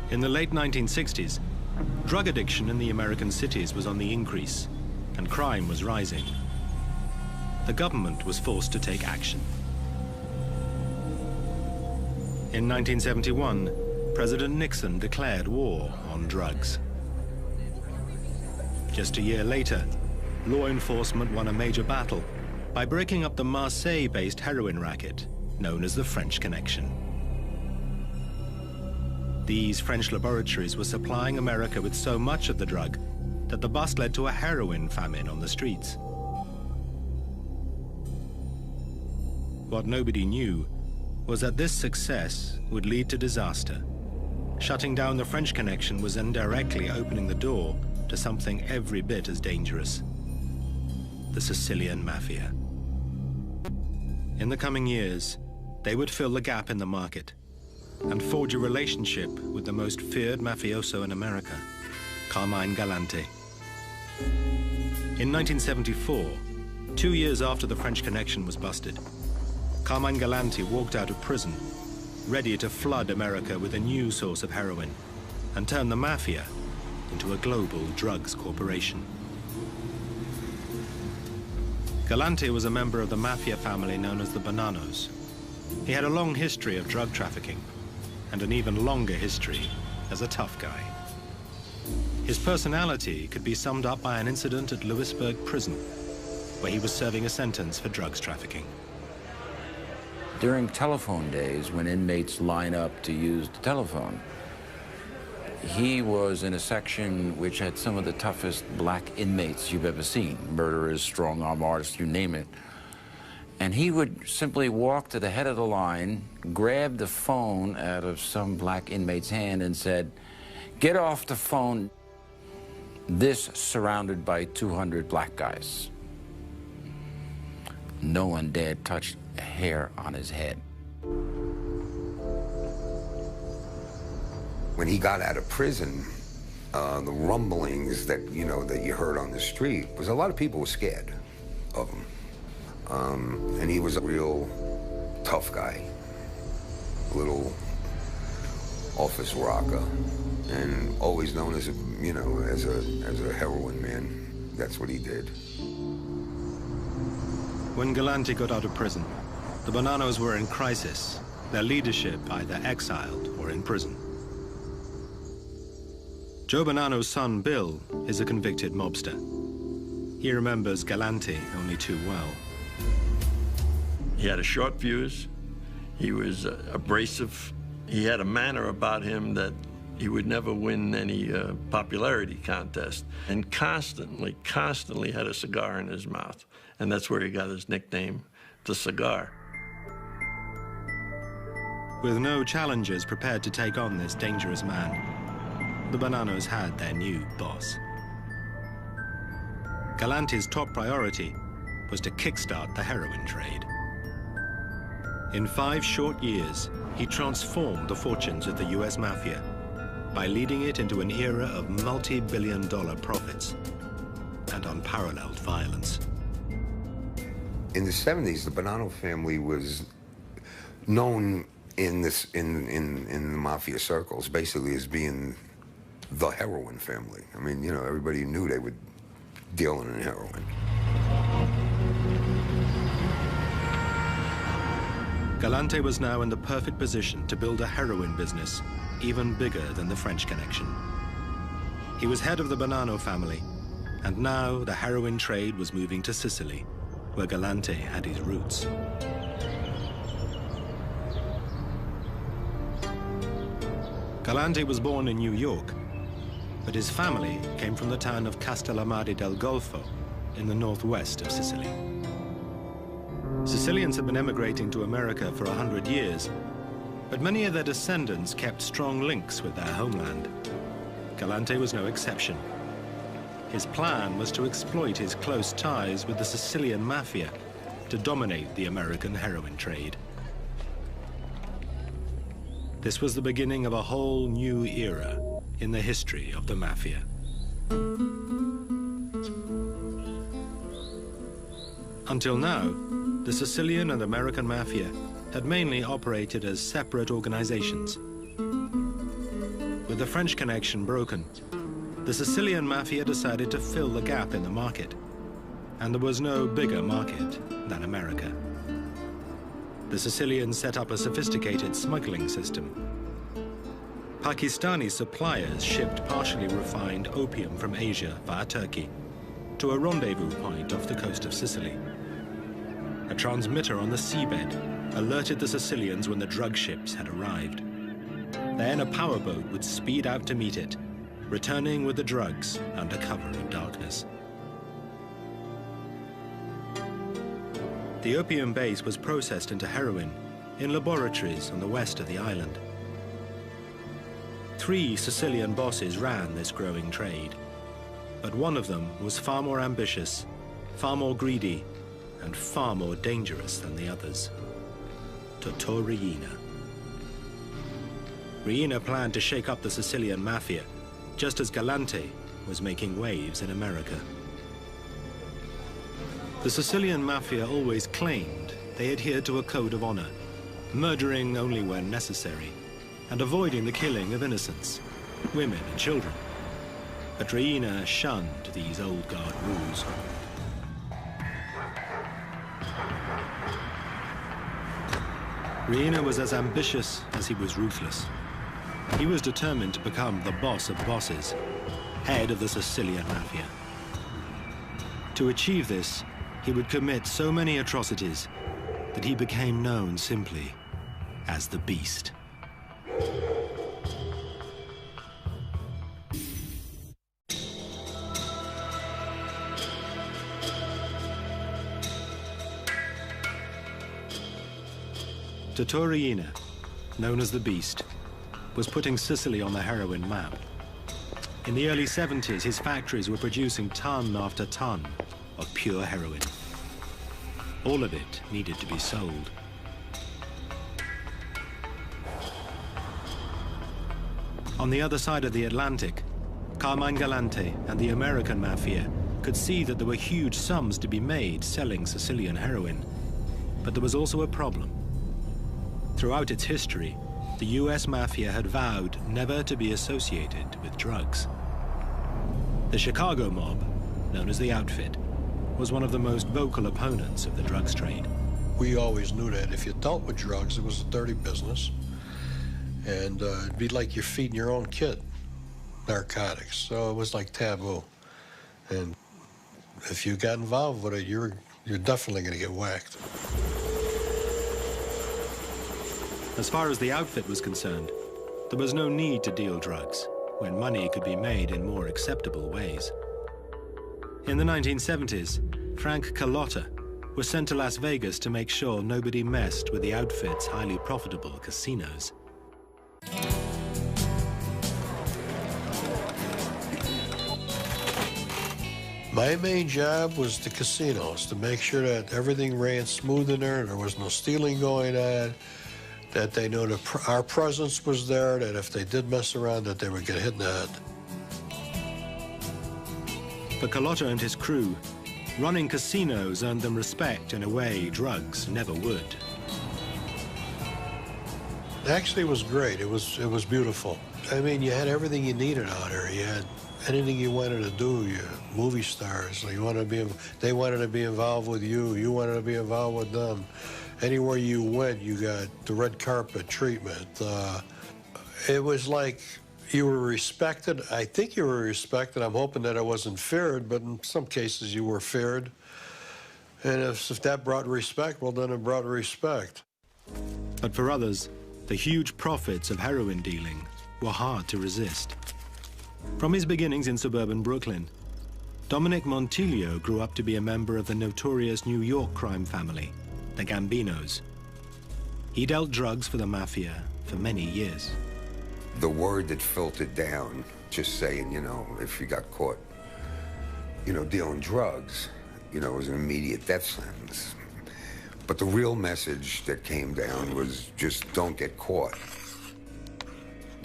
In the late 1960s, drug addiction in the American cities was on the increase, and crime was rising. The government was forced to take action. In 1971, President Nixon declared war on drugs. Just a year later, law enforcement won a major battle by breaking up the Marseille-based heroin racket known as the French Connection. These French laboratories were supplying America with so much of the drug that the bust led to a heroin famine on the streets. What nobody knew was that this success would lead to disaster. Shutting down the French Connection was indirectly opening the door to something every bit as dangerous: the Sicilian mafia. In the coming years, they would fill the gap in the market and forge a relationship with the most feared mafioso in America, Carmine Galante. In 1974, 2 years after the French Connection was busted, Carmine Galante walked out of prison, ready to flood America with a new source of heroin and turn the mafia into a global drugs corporation. Galante was a member of the mafia family known as the Bonanos. He had a long history of drug trafficking and an even longer history as a tough guy. His personality could be summed up by an incident at Lewisburg Prison, where he was serving a sentence for drugs trafficking. During telephone days, when inmates line up to use the telephone, he was in a section which had some of the toughest black inmates you've ever seen. Murderers, strong-arm artists, you name it. And he would simply walk to the head of the line, grab the phone out of some black inmate's hand and said, "Get off the phone." This surrounded by 200 black guys. No one dared touch a hair on his head. When he got out of prison, the rumblings that you heard on the street was a lot of people were scared of him. And he was a real tough guy, little office rocker, and always known as a heroin man. That's what he did. When Galante got out of prison, the Bonanos were in crisis, their leadership either exiled or in prison. Joe Bonanno's son, Bill, is a convicted mobster. He remembers Galante only too well. He had a short fuse. He was abrasive. He had a manner about him that he would never win any popularity contest, and constantly had a cigar in his mouth. And that's where he got his nickname, the Cigar. With no challengers prepared to take on this dangerous man, the Bonanos had their new boss. Galante's top priority was to kickstart the heroin trade. In 5 short years, he transformed the fortunes of the US Mafia by leading it into an era of multi-billion-dollar profits and unparalleled violence. In the 70s, the Bonanno family was known in the Mafia circles basically as being the heroin family. I mean, everybody knew they were dealing in heroin. Galante was now in the perfect position to build a heroin business even bigger than the French Connection. He was head of the Bonanno family, and now the heroin trade was moving to Sicily, where Galante had his roots. Galante was born in New York, but his family came from the town of Castellammare del Golfo in the northwest of Sicily. Sicilians had been emigrating to America for 100 years, but many of their descendants kept strong links with their homeland. Galante was no exception. His plan was to exploit his close ties with the Sicilian mafia to dominate the American heroin trade. This was the beginning of a whole new era in the history of the mafia. Until now, the Sicilian and American mafia had mainly operated as separate organizations. With With the French connection broken, the Sicilian mafia decided to fill the gap in the market, and there was no bigger market than America. The Sicilians set up a sophisticated smuggling system. Pakistani suppliers shipped partially refined opium from Asia via Turkey to a rendezvous point off the coast of Sicily. A transmitter on the seabed alerted the Sicilians when the drug ships had arrived. Then a powerboat would speed out to meet it, returning with the drugs under cover of darkness. The opium base was processed into heroin in laboratories on the west of the island. 3 Sicilian bosses ran this growing trade, but one of them was far more ambitious, far more greedy, and far more dangerous than the others. Totò Riina. Riina planned to shake up the Sicilian mafia, just as Galante was making waves in America. The Sicilian mafia always claimed they adhered to a code of honor, murdering only when necessary, and avoiding the killing of innocents, women and children. But Riina shunned these old guard rules. Riina was as ambitious as he was ruthless. He was determined to become the boss of bosses, head of the Sicilian mafia. To achieve this, he would commit so many atrocities that he became known simply as the Beast. Totò Riina, known as the Beast, was putting Sicily on the heroin map. In the early 70s, his factories were producing ton after ton of pure heroin. All of it needed to be sold. On the other side of the Atlantic, Carmine Galante and the American mafia could see that there were huge sums to be made selling Sicilian heroin. But there was also a problem. Throughout its history, the US mafia had vowed never to be associated with drugs. The Chicago mob, known as the Outfit, was one of the most vocal opponents of the drugs trade. We always knew that if you dealt with drugs, it was a dirty business. And it'd be like you're feeding your own kid narcotics. So it was like taboo. And if you got involved with it, you're definitely going to get whacked. As far as the Outfit was concerned, there was no need to deal drugs when money could be made in more acceptable ways. In the 1970s, Frank Carlotta was sent to Las Vegas to make sure nobody messed with the Outfit's highly profitable casinos. My main job was the casinos, to make sure that everything ran smooth in there was no stealing going on, that they knew that our presence was there, that if they did mess around, that they would get hit in the head. For Carlotta and his crew, running casinos earned them respect in a way drugs never would. Actually, it was great. It was beautiful. I mean, you had everything you needed out there. You had anything you wanted to do. You movie stars. They wanted to be involved with you. You wanted to be involved with them. Anywhere you went, you got the red carpet treatment. It was like you were respected. I think you were respected. I'm hoping that I wasn't feared, but in some cases you were feared. And if that brought respect, well, then it brought respect. But for others, the huge profits of heroin dealing were hard to resist. From his beginnings in suburban Brooklyn, Dominic Montilio grew up to be a member of the notorious New York crime family, the Gambinos. He dealt drugs for the mafia for many years. The word that filtered down, just saying, if you got caught, dealing drugs, was an immediate death sentence. But the real message that came down was just don't get caught.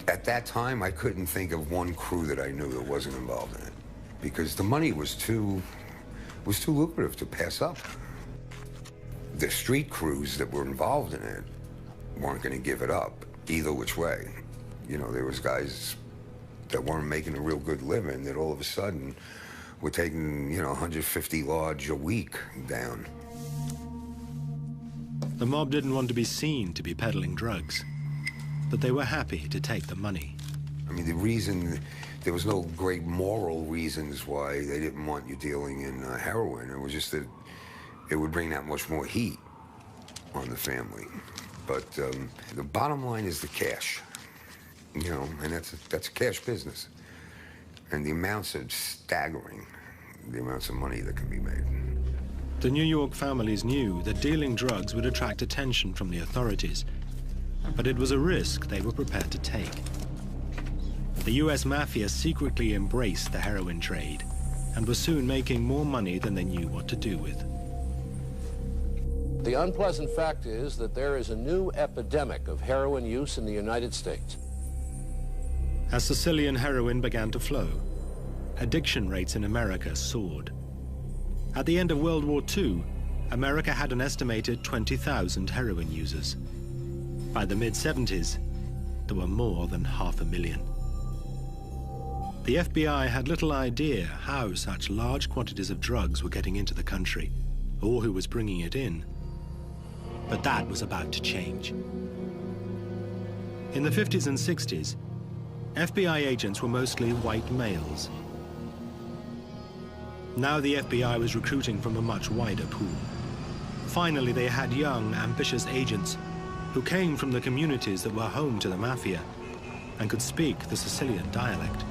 At that time, I couldn't think of one crew that I knew that wasn't involved in it, because the money was too lucrative to pass up. The street crews that were involved in it weren't going to give it up either which way. There was guys that weren't making a real good living that all of a sudden were taking, you know, 150 large a week down. The mob didn't want to be seen to be peddling drugs, but they were happy to take the money. I mean, the reason, there was no great moral reasons why they didn't want you dealing in heroin. It was just that it would bring that much more heat on the family. But the bottom line is the cash, you know, and that's a cash business. And the amounts are staggering, the amounts of money that can be made. The New York families knew that dealing drugs would attract attention from the authorities, but it was a risk they were prepared to take. The US mafia secretly embraced the heroin trade and was soon making more money than they knew what to do with. The unpleasant fact is that there is a new epidemic of heroin use in the United States. As Sicilian heroin began to flow, addiction rates in America soared. At the end of World War II, America had an estimated 20,000 heroin users. By the mid-70s, there were more than 500,000. The FBI had little idea how such large quantities of drugs were getting into the country, or who was bringing it in. But that was about to change. In the 50s and 60s, FBI agents were mostly white males. Now the FBI was recruiting from a much wider pool. Finally, they had young, ambitious agents who came from the communities that were home to the mafia and could speak the Sicilian dialect.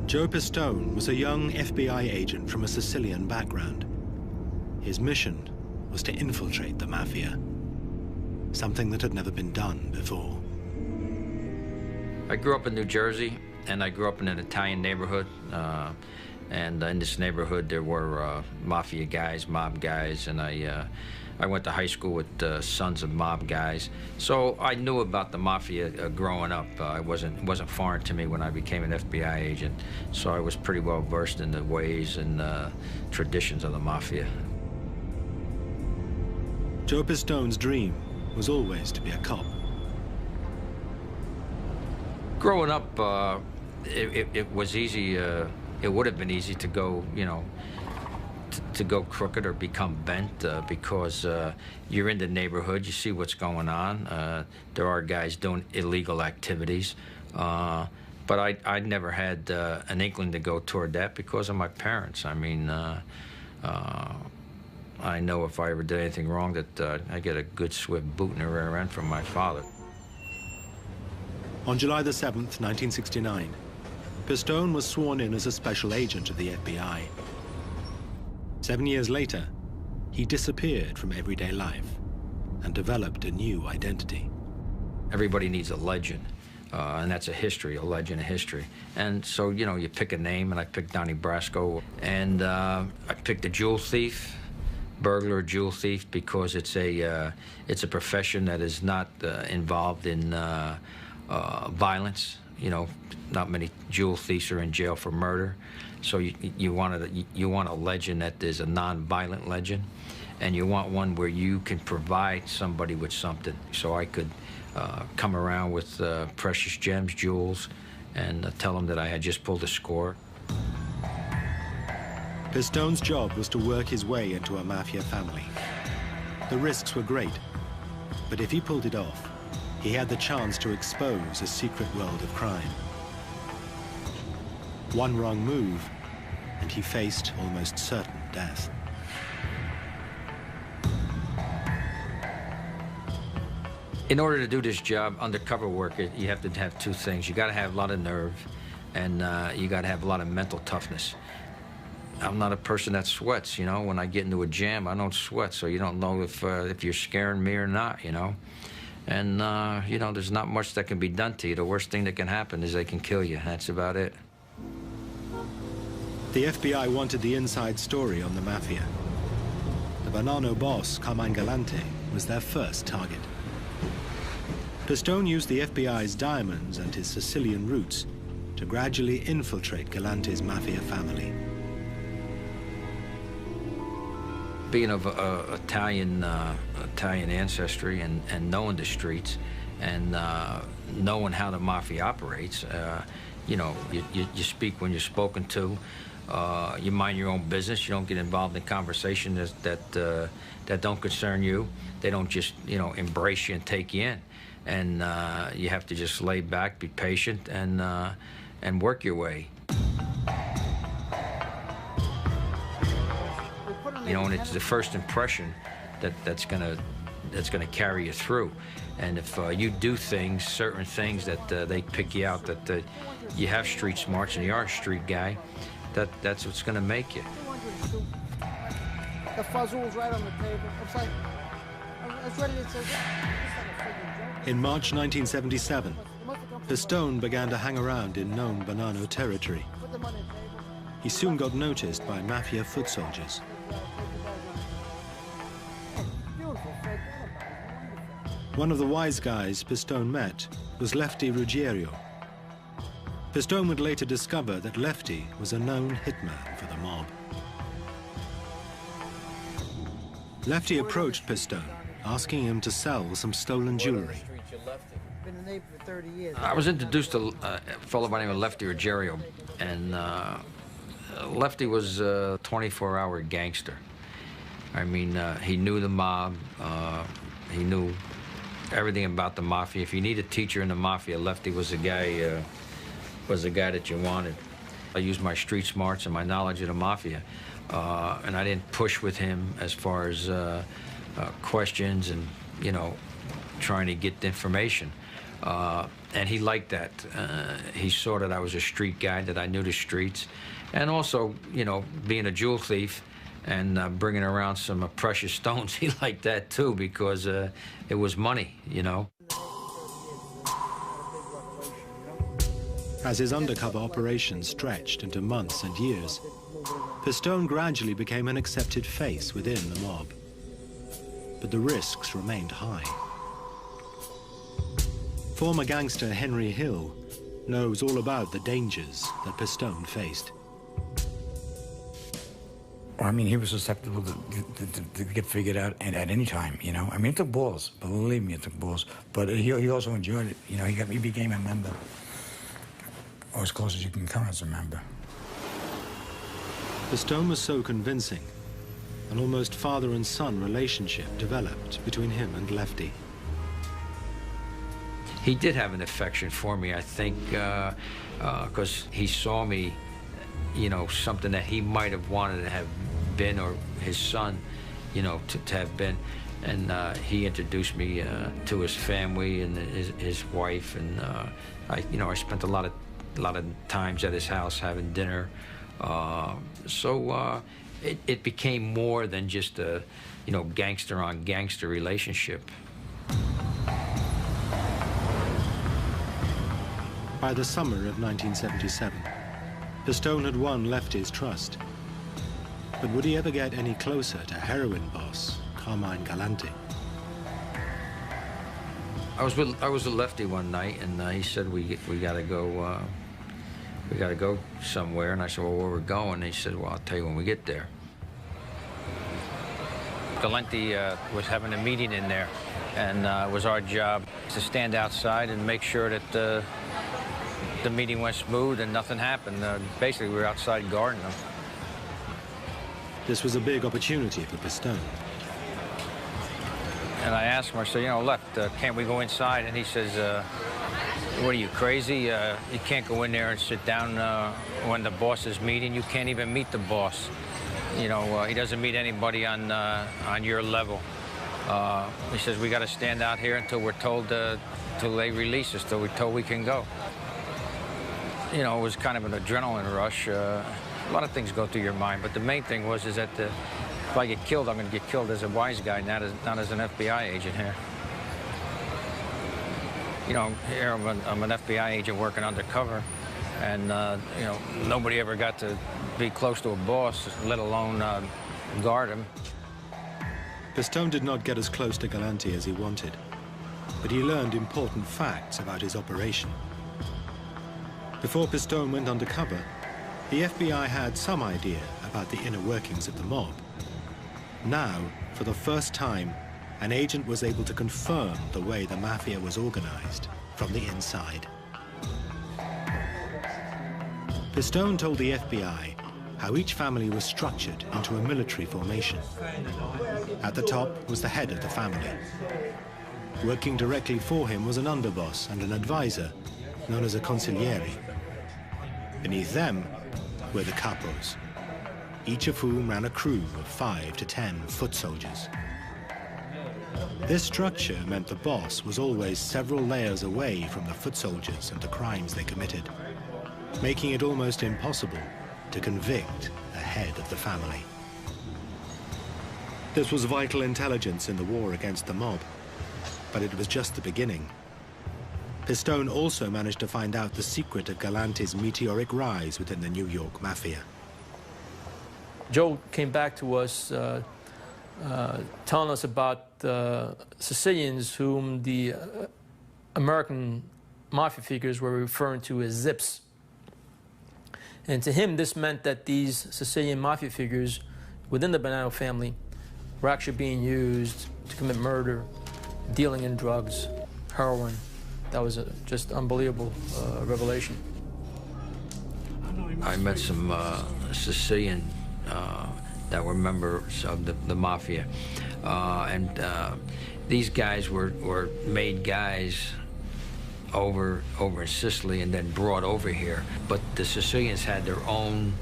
Joe Pistone was a young FBI agent from a Sicilian background. His mission was to infiltrate the mafia, something that had never been done before. I grew up in New Jersey, and I grew up in an Italian neighborhood. And in this neighborhood, there were mafia guys, mob guys, and I went to high school with sons of mob guys. So I knew about the mafia growing up. It wasn't foreign to me when I became an FBI agent. So I was pretty well versed in the ways and traditions of the mafia. Joe Pistone's dream was always to be a cop. Growing up, it was easy. It would have been easy to go, you know, to go crooked or become bent because you're in the neighborhood, you see what's going on. There are guys doing illegal activities. But I never had an inkling to go toward that because of my parents. I mean, I know if I ever did anything wrong that I get a good swift boot in the rear end from my father. On July the 7th, 1969, Pistone was sworn in as a special agent of the FBI. 7 years later, he disappeared from everyday life and developed a new identity. Everybody needs a legend, and that's a history, a legend, a history. And so, you know, you pick a name, and I picked Donnie Brasco, and I picked a jewel thief, burglar, jewel thief, because it's a profession that is not involved in violence. You know, not many jewel thieves are in jail for murder. So you want a legend that is a non-violent legend, and you want one where you can provide somebody with something. So I could come around with precious gems, jewels, and tell them that I had just pulled a score. Pistone's job was to work his way into a mafia family. The risks were great, but if he pulled it off, he had the chance to expose a secret world of crime. One wrong move, and he faced almost certain death. In order to do this job, undercover work, you have to have two things. You got to have a lot of nerve, and you got to have a lot of mental toughness. I'm not a person that sweats, you know. When I get into a jam, I don't sweat, so you don't know if you're scaring me or not, you know. And, you know, there's not much that can be done to you. The worst thing that can happen is they can kill you. That's about it. The FBI wanted the inside story on the mafia. The Banano boss, Carmine Galante, was their first target. Pistone used the FBI's diamonds and his Sicilian roots to gradually infiltrate Galante's mafia family. being of Italian ancestry and knowing the streets and knowing how the mafia operates, you know, you speak when you're spoken to. You mind your own business. You don't get involved in conversations that don't concern you. They don't just, you know, embrace you and take you in. And you have to just lay back, be patient, and work your way. You know, and it's the first impression that's gonna carry you through. And if you do things, certain things that they pick you out, that you have street smarts and you are a street guy, that's what's gonna make you. The fuzzle's right on the table. It's ready to say. In March 1977, Pistone began to hang around in known Bonanno territory. He soon got noticed by mafia foot soldiers. One of the wise guys Pistone met was Lefty Ruggiero. Pistone would later discover that Lefty was a known hitman for the mob. Lefty approached Pistone, asking him to sell some stolen jewelry. Been a neighbor for 30 years. I was introduced to a fellow by the name of Lefty Ruggiero, and Lefty was a 24-hour gangster. I mean, he knew the mob, he knew everything about the mafia. If you need a teacher in the mafia, Lefty was the guy that you wanted. I used my street smarts and my knowledge of the mafia, and I didn't push with him as far as questions and, you know, trying to get the information. And he liked that. He saw that I was a street guy, that I knew the streets, and also, you know, being a jewel thief and bringing around some precious stones, he liked that too, because it was money, you know. As his undercover operation stretched into months and years, Pistone gradually became an accepted face within the mob. But the risks remained high. Former gangster Henry Hill knows all about the dangers that Pistone faced. I mean, he was susceptible to get figured out at any time, you know. I mean, it took balls. Believe me, it took balls. But he also enjoyed it. You know, he became a member, or as close as you can come as a member. Pistone was so convincing, an almost father and son relationship developed between him and Lefty. He did have an affection for me, I think, because he saw me, you know, something that he might have wanted to have been, or his son, you know, to have been. And he introduced me to his family and his wife, and I spent a lot of times at his house having dinner. So it became more than just a, you know, gangster on gangster relationship. By the summer of 1977, Pistone had won Lefty's trust. But would he ever get any closer to heroin boss Carmine Galante? I was with Lefty one night, and he said we gotta go. We gotta go somewhere, and I said, well, where we're going? And he said, well, I'll tell you when we get there. Galante was having a meeting in there, and it was our job to stand outside and make sure that the meeting went smooth and nothing happened. Basically, we were outside guarding them. This was a big opportunity for Pistone. And I asked him, I said, you know, can't we go inside? And he says, what are you, crazy? You can't go in there and sit down when the boss is meeting. You can't even meet the boss. You know, he doesn't meet anybody on your level. He says, we got to stand out here until we're told, till they release us, till we're told we can go. You know, it was kind of an adrenaline rush. A lot of things go through your mind, but the main thing is that if I get killed, I'm going to get killed as a wise guy, not as an FBI agent here. You know, here I'm an FBI agent working undercover, and you know, nobody ever got to be close to a boss, let alone guard him. Pistone did not get as close to Galante as he wanted, but he learned important facts about his operation. Before Pistone went undercover, the FBI had some idea about the inner workings of the mob. Now, for the first time, an agent was able to confirm the way the mafia was organized from the inside. Pistone told the FBI how each family was structured into a military formation. At the top was the head of the family. Working directly for him was an underboss and an advisor, known as a consigliere. Beneath them were the capos, each of whom ran a crew of 5 to 10 foot soldiers. This structure meant the boss was always several layers away from the foot soldiers and the crimes they committed, making it almost impossible to convict a head of the family. This was vital intelligence in the war against the mob, but it was just the beginning. Pistone also managed to find out the secret of Galante's meteoric rise within the New York Mafia. Joe came back to us telling us about Sicilians whom the American mafia figures were referring to as zips. And to him, this meant that these Sicilian mafia figures within the Bonanno family were actually being used to commit murder, dealing in drugs, heroin. That was a just unbelievable revelation. I met some Sicilian that were members of the mafia, and these guys were made guys over in Sicily and then brought over here. But the Sicilians had their own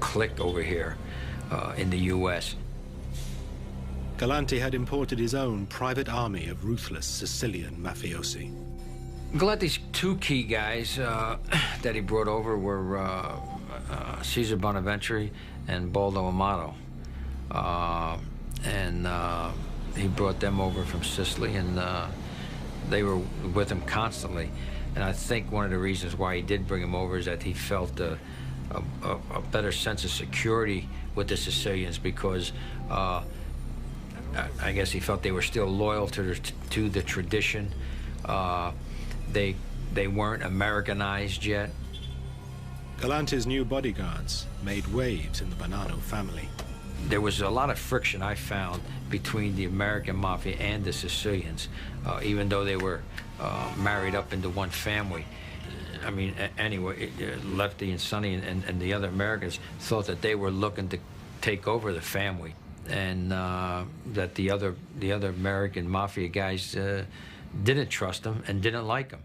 clique over here in the U.S. Galante had imported his own private army of ruthless Sicilian mafiosi. Galante's two key guys that he brought over were Cesar Bonaventure and Baldo Amato. He brought them over from Sicily, and they were with him constantly. And I think one of the reasons why he did bring him over is that he felt a better sense of security with the Sicilians, because I guess he felt they were still loyal to the tradition. They weren't Americanized yet. Galante's new bodyguards made waves in the Bonanno family. There was a lot of friction, I found, between the American mafia and the Sicilians, even though they were married up into one family. I mean, anyway, Lefty and Sonny and the other Americans thought that they were looking to take over the family, and that the other American mafia guys didn't trust them and didn't like them.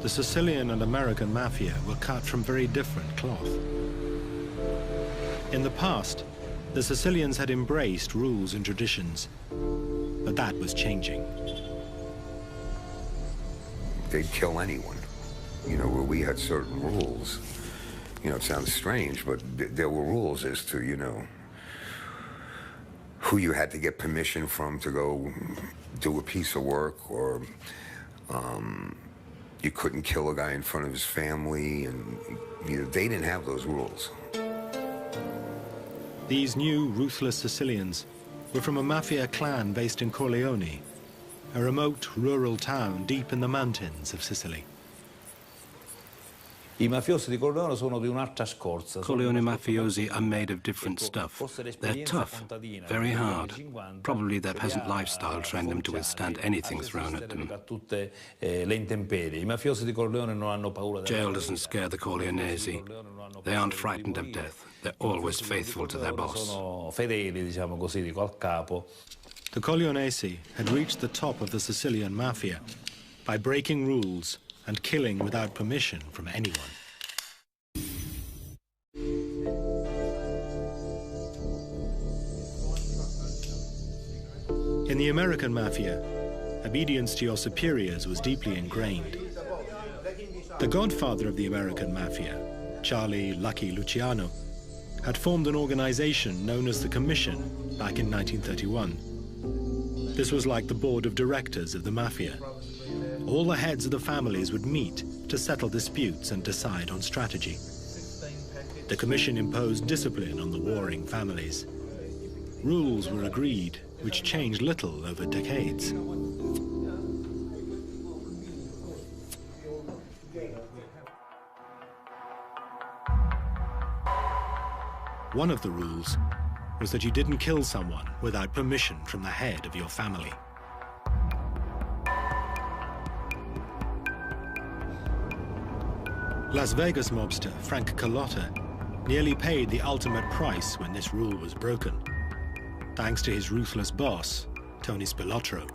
The Sicilian and American mafia were cut from very different cloth. In the past, the Sicilians had embraced rules and traditions, but that was changing. They'd kill anyone, you know, where we had certain rules. You know, it sounds strange, but there were rules as to, you know, who you had to get permission from to go do a piece of work, or you couldn't kill a guy in front of his family, and you know, they didn't have those rules. These new, ruthless Sicilians were from a mafia clan based in Corleone, a remote rural town deep in the mountains of Sicily. Corleone mafiosi are made of different stuff. They're tough, very hard. Probably their peasant lifestyle trained them to withstand anything thrown at them. Jail doesn't scare the Corleonesi. They aren't frightened of death. They're always faithful to their boss. The Corleonesi had reached the top of the Sicilian mafia by breaking rules and killing without permission from anyone. In the American mafia, obedience to your superiors was deeply ingrained. The godfather of the American mafia, Charlie Lucky Luciano, had formed an organization known as the Commission back in 1931. This was like the board of directors of the mafia. All the heads of the families would meet to settle disputes and decide on strategy. The commission imposed discipline on the warring families. Rules were agreed, which changed little over decades. One of the rules was that you didn't kill someone without permission from the head of your family. Las Vegas mobster Frank Carlotta nearly paid the ultimate price when this rule was broken, thanks to his ruthless boss, Tony Spilotro.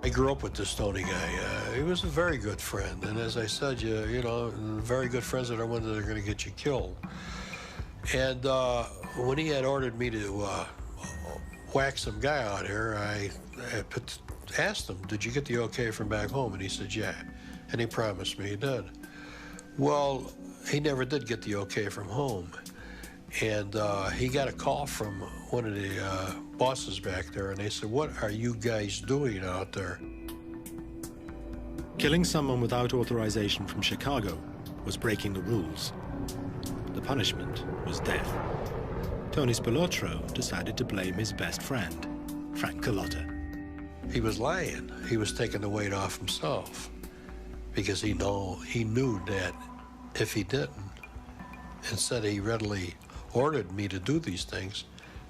I grew up with this Tony guy. He was a very good friend, and as I said, you know, very good friends are the ones that are going to get you killed. And when he had ordered me to whack some guy out here, I asked him, "Did you get the okay from back home?" And he said, "Yeah," and he promised me he did. Well, he never did get the okay from home, and he got a call from one of the bosses back there, and they said, "What are you guys doing out there?" Killing someone without authorization from Chicago was breaking the rules. The punishment was death. Tony Spilotro decided to blame his best friend, Frank Carlotta. He was lying. He was taking the weight off himself, because he knew that if he didn't, instead he readily ordered me to do these things,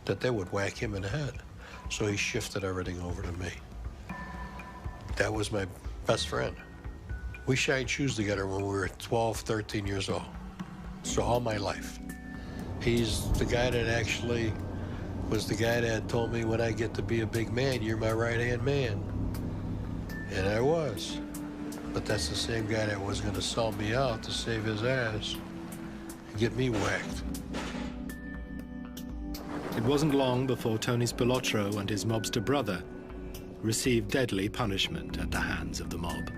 that they would whack him in the head. So he shifted everything over to me. That was my best friend. We shined shoes together when we were 12, 13 years old. So all my life. He's the guy that actually was the guy that told me, "When I get to be a big man, you're my right-hand man." And I was. But that's the same guy that was going to sell me out to save his ass and get me whacked. It wasn't long before Tony Spilotro and his mobster brother received deadly punishment at the hands of the mob.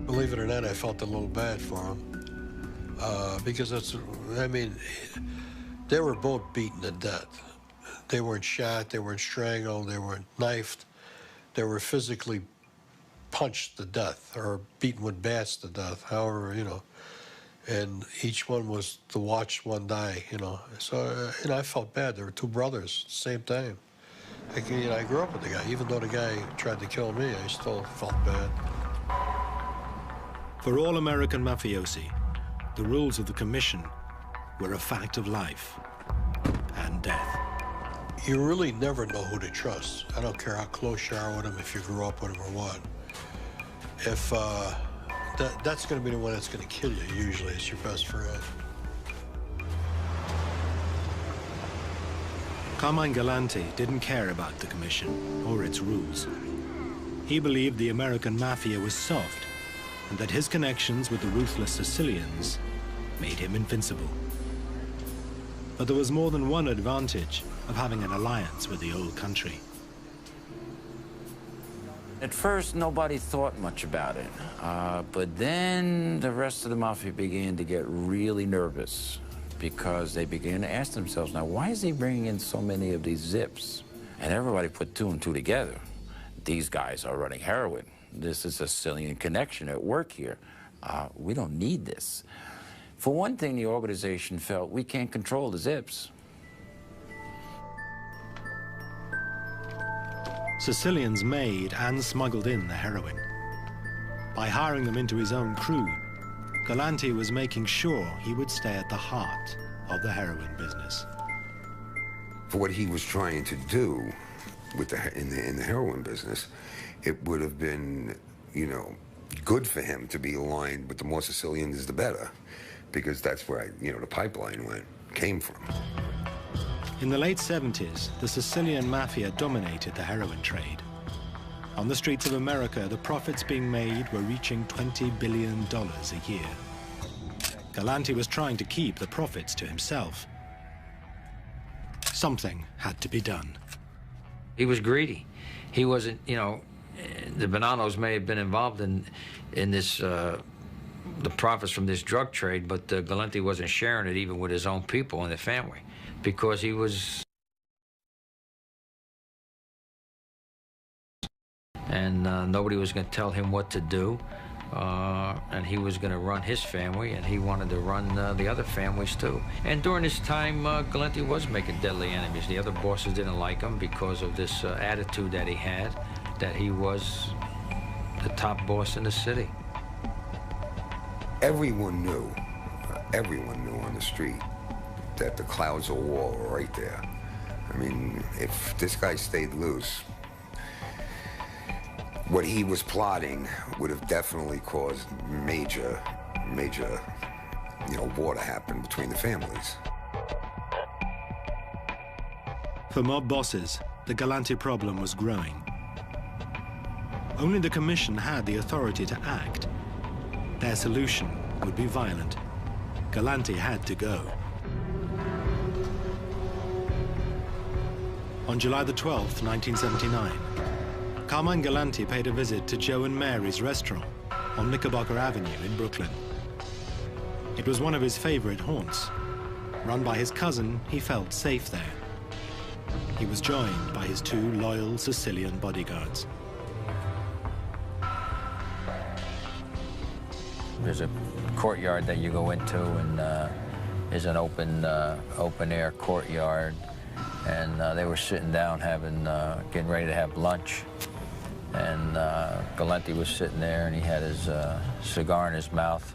Believe it or not, I felt a little bad for him. Because they were both beaten to death. They weren't shot, they weren't strangled, they weren't knifed. They were physically punched to death or beaten with bats to death, however, you know. And each one was to watch one die, you know. So, I felt bad. There were two brothers at the same time. I grew up with the guy. Even though the guy tried to kill me, I still felt bad. For all American mafiosi, the rules of the commission were a fact of life and death. You really never know who to trust. I don't care how close you are with him, if you grew up with him or what. If that's going to be the one that's going to kill you, usually. It's your best friend. Carmine Galante didn't care about the commission or its rules. He believed the American mafia was soft and that his connections with the ruthless Sicilians made him invincible. But there was more than one advantage of having an alliance with the old country. At first, nobody thought much about it. But then the rest of the mafia began to get really nervous because they began to ask themselves, now, why is he bringing in so many of these zips? And everybody put two and two together. These guys are running heroin. This is a Sicilian connection at work here. We don't need this. For one thing, the organization felt we can't control the zips. Sicilians made and smuggled in the heroin. By hiring them into his own crew, Galante was making sure he would stay at the heart of the heroin business. For what he was trying to do with in the heroin business, it would have been, you know, good for him to be aligned with the more Sicilians, the better, because that's where, the pipeline came from. In the late 70s, the Sicilian mafia dominated the heroin trade. On the streets of America, the profits being made were reaching $20 billion a year. Galante was trying to keep the profits to himself. Something had to be done. He was greedy. He wasn't, the Bonanos may have been involved in this, the profits from this drug trade, but Galante wasn't sharing it even with his own people and the family, because he was, and nobody was going to tell him what to do, and he was going to run his family, and he wanted to run the other families too. And during this time, Galante was making deadly enemies. The other bosses didn't like him because of this attitude that he had, that he was the top boss in the city. Everyone knew on the street that the clouds of war were right there. I mean, if this guy stayed loose, what he was plotting would have definitely caused major, war to happen between the families. For mob bosses, the Galante problem was growing. Only the commission had the authority to act. Their solution would be violent. Galante had to go. On July the 12th, 1979, Carmine Galante paid a visit to Joe and Mary's restaurant on Knickerbocker Avenue in Brooklyn. It was one of his favorite haunts. Run by his cousin, he felt safe there. He was joined by his two loyal Sicilian bodyguards. There's a courtyard that you go into, and is an open-air courtyard. And they were sitting down getting ready to have lunch. And Galante was sitting there, and he had his cigar in his mouth.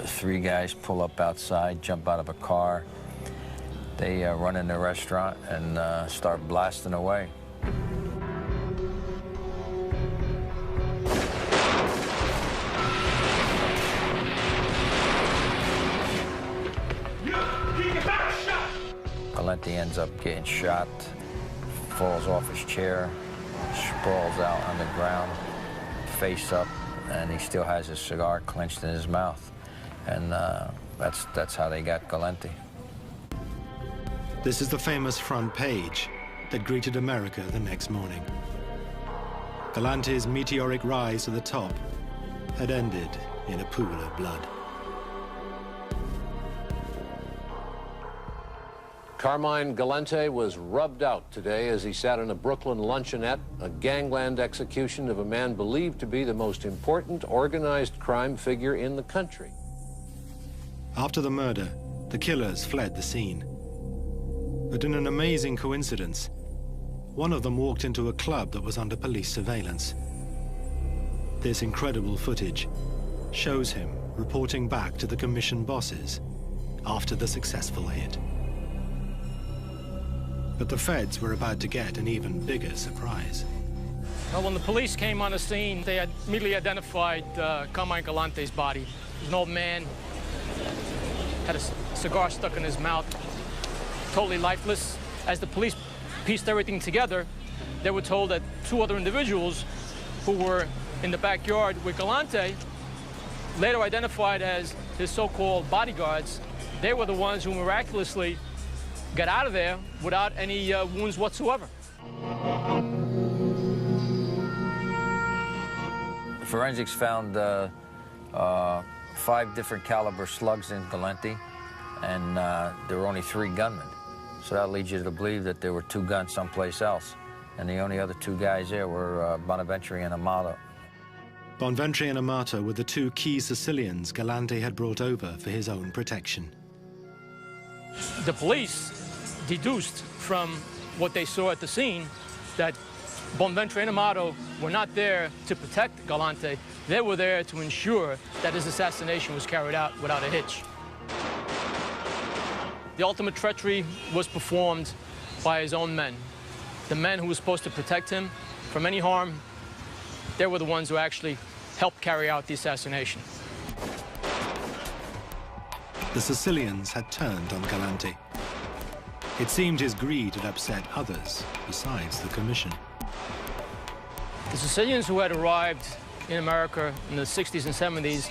Three guys pull up outside, jump out of a car. They run in the restaurant and start blasting away. Galante ends up getting shot, falls off his chair, sprawls out on the ground, face up, and he still has his cigar clenched in his mouth. And that's how they got Galante. This is the famous front page that greeted America the next morning. Galante's meteoric rise to the top had ended in a pool of blood. Carmine Galante was rubbed out today as he sat in a Brooklyn luncheonette, a gangland execution of a man believed to be the most important organized crime figure in the country. After the murder, the killers fled the scene. But in an amazing coincidence, one of them walked into a club that was under police surveillance. This incredible footage shows him reporting back to the commission bosses after the successful hit. But the feds were about to get an even bigger surprise. Well, when the police came on the scene, they had immediately identified Carmine Galante's body. He was an old man, had a cigar stuck in his mouth, totally lifeless. As the police pieced everything together, they were told that two other individuals who were in the backyard with Galante, later identified as his so-called bodyguards, they were the ones who miraculously got out of there without any wounds whatsoever. Forensics found 5 different caliber slugs in Galante, and there were only 3 gunmen. So that leads you to believe that there were 2 guns someplace else. And the only other 2 guys there were Bonaventure and Amato. Bonaventure and Amato were the 2 key Sicilians Galante had brought over for his own protection. The police deduced from what they saw at the scene that Bonaventure and Amato were not there to protect Galante. They were there to ensure that his assassination was carried out without a hitch. The ultimate treachery was performed by his own men. The men who were supposed to protect him from any harm, they were the ones who actually helped carry out the assassination. The Sicilians had turned on Galante. It seemed his greed had upset others besides the commission. The Sicilians who had arrived in America in the 60s and 70s,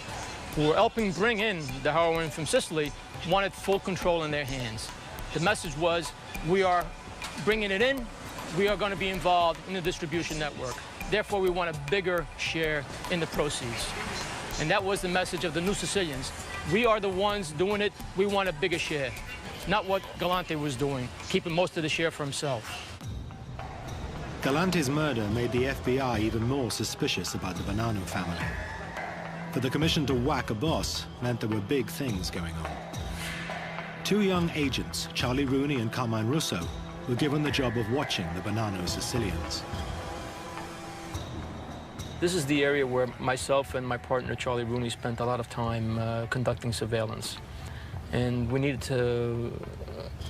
who were helping bring in the heroin from Sicily, wanted full control in their hands. The message was, we are bringing it in, we are going to be involved in the distribution network. Therefore, we want a bigger share in the proceeds. And that was the message of the new Sicilians. We are the ones doing it, we want a bigger share. Not what Galante was doing, keeping most of the share for himself. Galante's murder made the FBI even more suspicious about the Bonanno family. For the commission to whack a boss meant there were big things going on. 2 young agents, Charlie Rooney and Carmine Russo, were given the job of watching the Bonanno Sicilians. This is the area where myself and my partner, Charlie Rooney, spent a lot of time conducting surveillance. And we needed to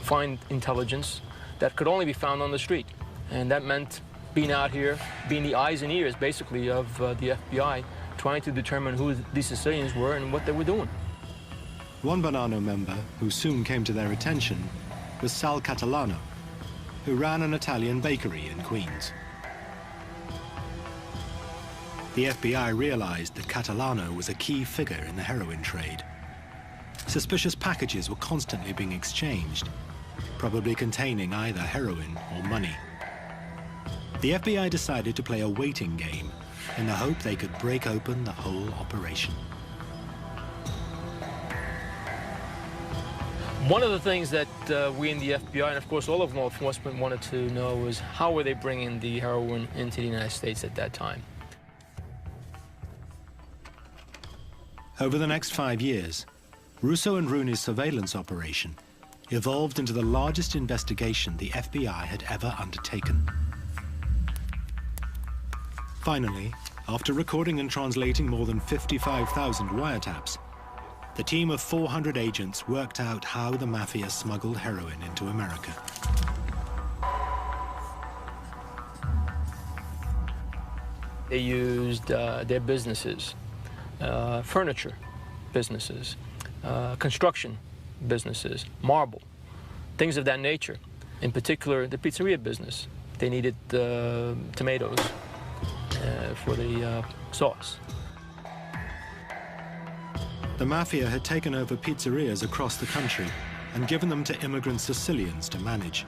find intelligence that could only be found on the street. And that meant being out here, being the eyes and ears, basically, of the FBI, trying to determine who these Sicilians were and what they were doing. One Bonanno member who soon came to their attention was Sal Catalano, who ran an Italian bakery in Queens. The FBI realized that Catalano was a key figure in the heroin trade. Suspicious packages were constantly being exchanged, probably containing either heroin or money. The FBI decided to play a waiting game in the hope they could break open the whole operation. One of the things that we in the FBI, and of course all of law enforcement, wanted to know was how were they bringing the heroin into the United States at that time. Over the next 5 years, Russo and Rooney's surveillance operation evolved into the largest investigation the FBI had ever undertaken. Finally, after recording and translating more than 55,000 wiretaps, the team of 400 agents worked out how the mafia smuggled heroin into America. They used their businesses, furniture businesses, construction businesses, marble, things of that nature. In particular, the pizzeria business. They needed tomatoes for the sauce. The mafia had taken over pizzerias across the country and given them to immigrant Sicilians to manage.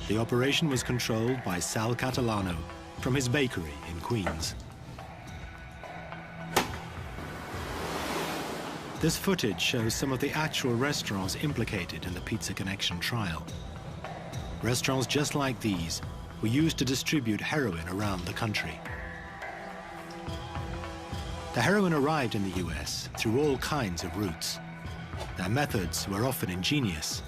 The operation was controlled by Sal Catalano from his bakery in Queens. This footage shows some of the actual restaurants implicated in the Pizza Connection trial. Restaurants just like these were used to distribute heroin around the country. The heroin arrived in the US through all kinds of routes. Their methods were often ingenious.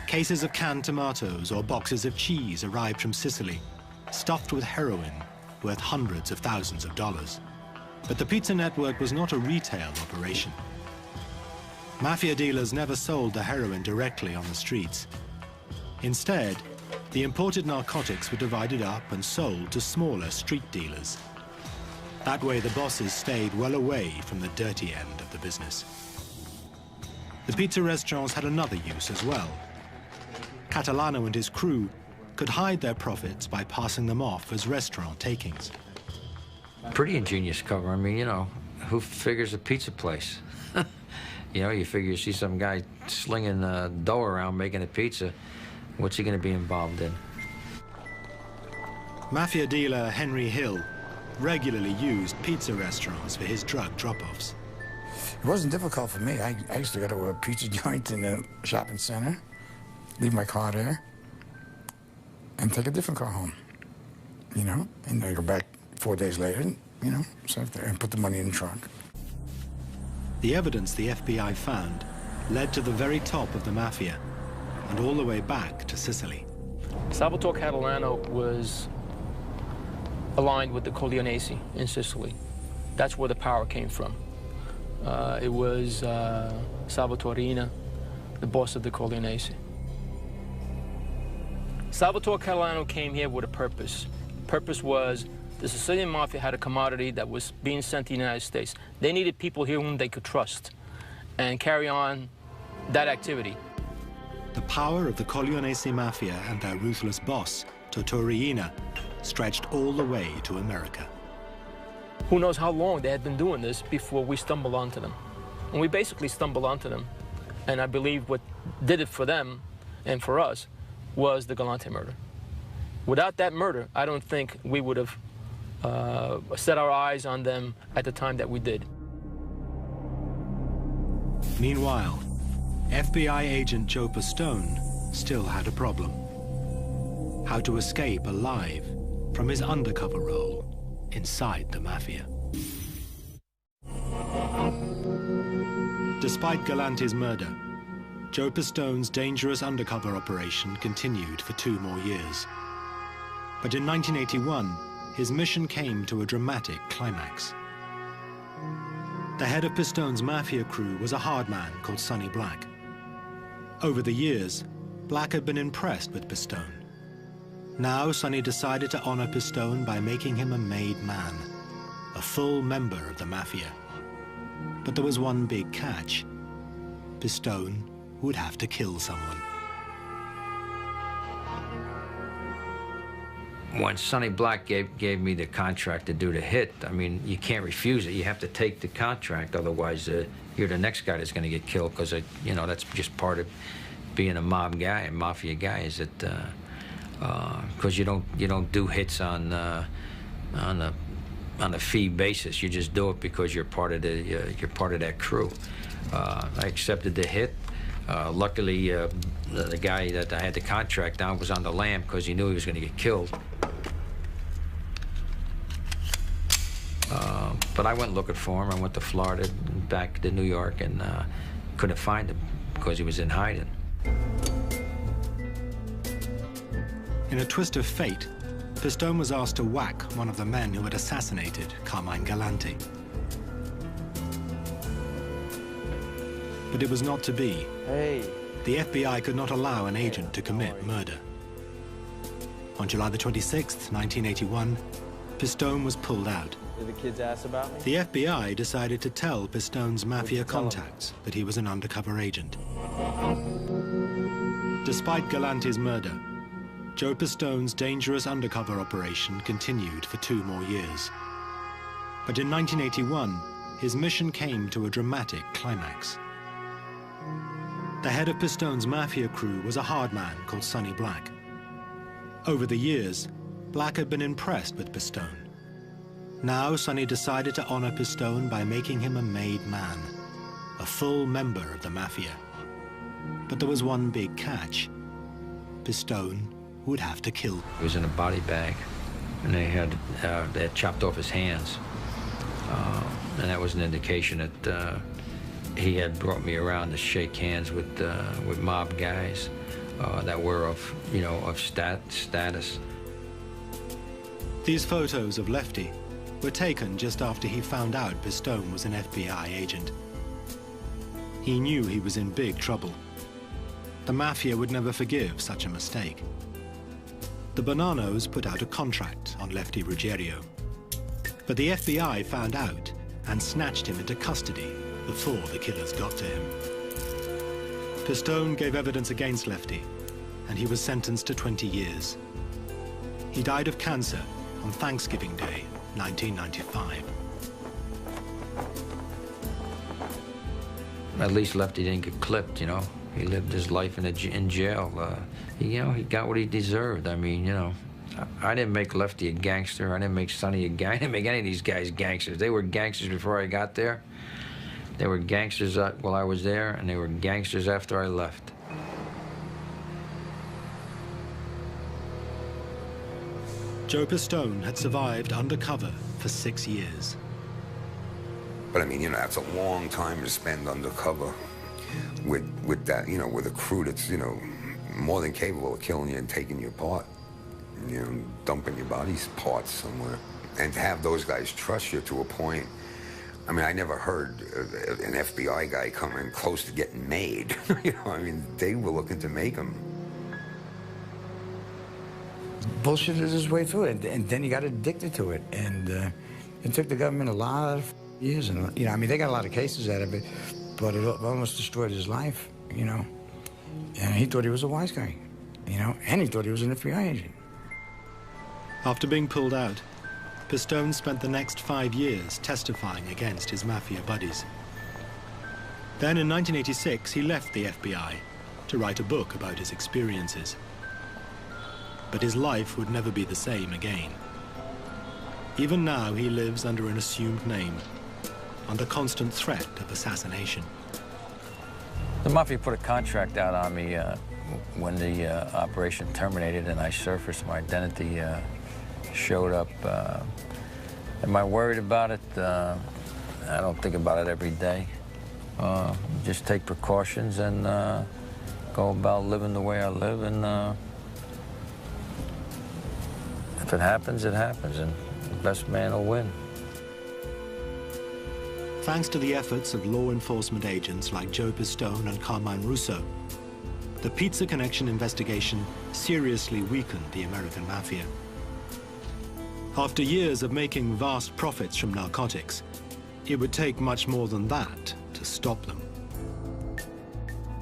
Cases of canned tomatoes or boxes of cheese arrived from Sicily, stuffed with heroin worth hundreds of thousands of dollars. But the pizza network was not a retail operation. Mafia dealers never sold the heroin directly on the streets. Instead, the imported narcotics were divided up and sold to smaller street dealers. That way, the bosses stayed well away from the dirty end of the business. The pizza restaurants had another use as well. Catalano and his crew could hide their profits by passing them off as restaurant takings. Pretty ingenious cover. I mean, you know, who figures a pizza place? You know, you figure you see some guy slinging dough around making a pizza. What's he going to be involved in? Mafia dealer Henry Hill regularly used pizza restaurants for his drug drop-offs. It wasn't difficult for me. I used to go to a pizza joint in a shopping center, leave my car there, and take a different car home, you know? And I go back 4 days later, you know, sat there and put the money in the trunk. The evidence the FBI found led to the very top of the mafia and all the way back to Sicily. Salvatore Catalano was aligned with the Corleonesi in Sicily. That's where the power came from. It was Salvatore Riina, the boss of the Corleonesi. Salvatore Catalano came here with a purpose. The purpose was the Sicilian mafia had a commodity that was being sent to the United States. They needed people here whom they could trust and carry on that activity. The power of the Corleonesi mafia and their ruthless boss, Salvatore Riina, stretched all the way to America. Who knows how long they had been doing this before we stumbled onto them. And we basically stumbled onto them. And I believe what did it for them and for us was the Galante murder. Without that murder, I don't think we would have set our eyes on them at the time that we did. Meanwhile, FBI agent Joe Pistone still had a problem. How to escape alive from his undercover role inside the mafia. Despite Galante's murder, Joe Pistone's dangerous undercover operation continued for 2 more years. But in 1981, his mission came to a dramatic climax. The head of Pistone's mafia crew was a hard man called Sonny Black. Over the years, Black had been impressed with Pistone. Now Sonny decided to honor Pistone by making him a made man, a full member of the mafia. But there was one big catch. Pistone would have to kill someone. When Sonny Black gave me the contract to do the hit, I mean, you can't refuse it. You have to take the contract, otherwise you're the next guy that's going to get killed, because you know, that's just part of being a mob guy, a mafia guy, is that because you don't do hits on a fee basis. You just do it because you're part of that crew. I accepted the hit. Luckily, the guy that I had the contract on was on the lam because he knew he was going to get killed. But I went looking for him. I went to Florida, back to New York, and couldn't find him because he was in hiding. In a twist of fate, Pistone was asked to whack one of the men who had assassinated Carmine Galante. But it was not to be. Hey. The FBI could not allow an agent to commit murder. On July the 26th, 1981, Pistone was pulled out. Did the kids ask about me? The FBI decided to tell Pistone's mafia contacts that he was an undercover agent. Despite Galante's murder, Joe Pistone's dangerous undercover operation continued for 2 more years. But in 1981, his mission came to a dramatic climax. The head of Pistone's mafia crew was a hard man called Sonny Black. Over the years, Black had been impressed with Pistone. Now Sonny decided to honor Pistone by making him a made man, a full member of the mafia. But there was one big catch. Pistone would have to kill. He was in a body bag, and they had chopped off his hands. And that was an indication that he had brought me around to shake hands with mob guys that were of status. These photos of Lefty were taken just after he found out Pistone was an FBI agent. He knew he was in big trouble. The mafia would never forgive such a mistake. The Bonanos put out a contract on Lefty Ruggiero. But the FBI found out and snatched him into custody before the killers got to him. Pistone gave evidence against Lefty, and he was sentenced to 20 years. He died of cancer on Thanksgiving Day, 1995. At least Lefty didn't get clipped, you know. He lived his life in jail. He got what he deserved. I mean, you know, I didn't make Lefty a gangster. I didn't make Sonny a gang. I didn't make any of these guys gangsters. They were gangsters before I got there. They were gangsters while I was there, and they were gangsters after I left. Joe Pistone had survived undercover for 6 years. But I mean, you know, that's a long time to spend undercover with that, you know, with a crew that's, you know, more than capable of killing you and taking you apart, you know, dumping your body's parts somewhere. And to have those guys trust you to a point, I mean, I never heard an FBI guy coming close to getting made. You know, I mean, they were looking to make him. Bullshitted his way through it, and then he got addicted to it. And it took the government a lot of years. And, you know, I mean, they got a lot of cases out of it, but it almost destroyed his life, you know. And he thought he was a wise guy, you know, and he thought he was an FBI agent. After being pulled out, Pistone spent the next 5 years testifying against his mafia buddies. Then in 1986, he left the FBI to write a book about his experiences. But his life would never be the same again. Even now, he lives under an assumed name, under constant threat of assassination. The Mafia put a contract out on me when the operation terminated and I surfaced. My identity showed up. Am I worried about it? I don't think about it every day. Just take precautions and go about living the way I live, If it happens, and the best man will win. Thanks to the efforts of law enforcement agents like Joe Pistone and Carmine Russo, the Pizza Connection investigation seriously weakened the American mafia. After years of making vast profits from narcotics, it would take much more than that to stop them.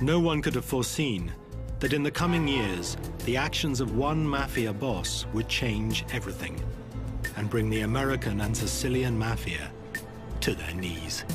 No one could have foreseen that in the coming years, the actions of one mafia boss would change everything and bring the American and Sicilian mafia to their knees.